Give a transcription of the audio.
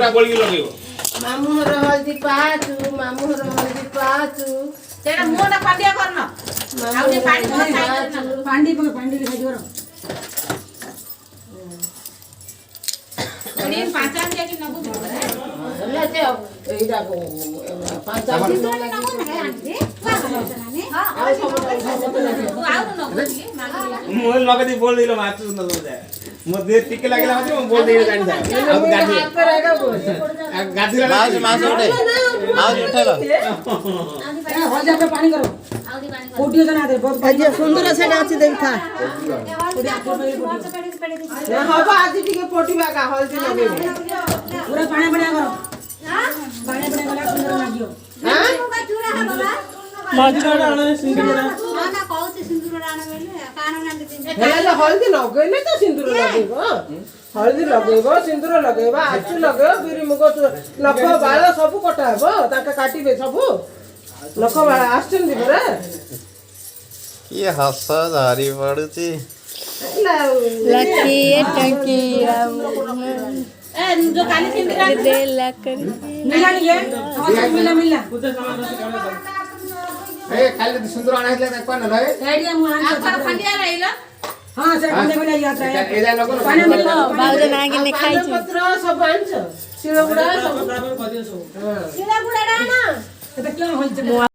मुटा बोल के लगेबो मामू हर हल्दी पाचू मामू हर हल्दी पाचू तेरा मुंहटा पांडिया करना आउनी पानी बहुत खाई पांडी लिखा जोर अरे पांचा के कि नबु ले ते एइडा को पांच आदमी तू आउनु नबु मोल लगदी बोल दिलो माछु सुंदर हो जाए मो दे टिके लागला मते मो बोल देई जानि अब गादी हाथ करेगा बोल गादी ला मास उठे उठेलो हो जा पे पानी करो फोटियो जना दे बहुत आज सुंदर सेटा अछि देखा हबा आज टिके फोटिबा का हल्दी लगे पूरा पानी बना करो पानी बना गला सुंदर लागियो हां माजरा आने सिंदूर ना कहते सिंदूर राणा बेले कान ना दे हेले हल्दी लगेले त सिंदूर लगेबो हल्दी लगेबो सिंदूर लगेबो आचु लगेबो बिरी मुग लख बाळ सब कटाबो ताका काटिबे सब लख बाळ आछन दिबरे ये हस धारी पड़ुची लकी टंकी ए जो काली सिंदूर दे लकर मिला नहीं है मिला ए खाली सुंदर आना है कोन न रे रेडिया मुहान आपका खंडिया रहिला हां से मिला यात्रा है एजा लोग पानी मिला बाउज नागिन ने खाइ छु पत्र सब आन्छ शिळगुडा सब सिला गुडाडा ना तो क्या होल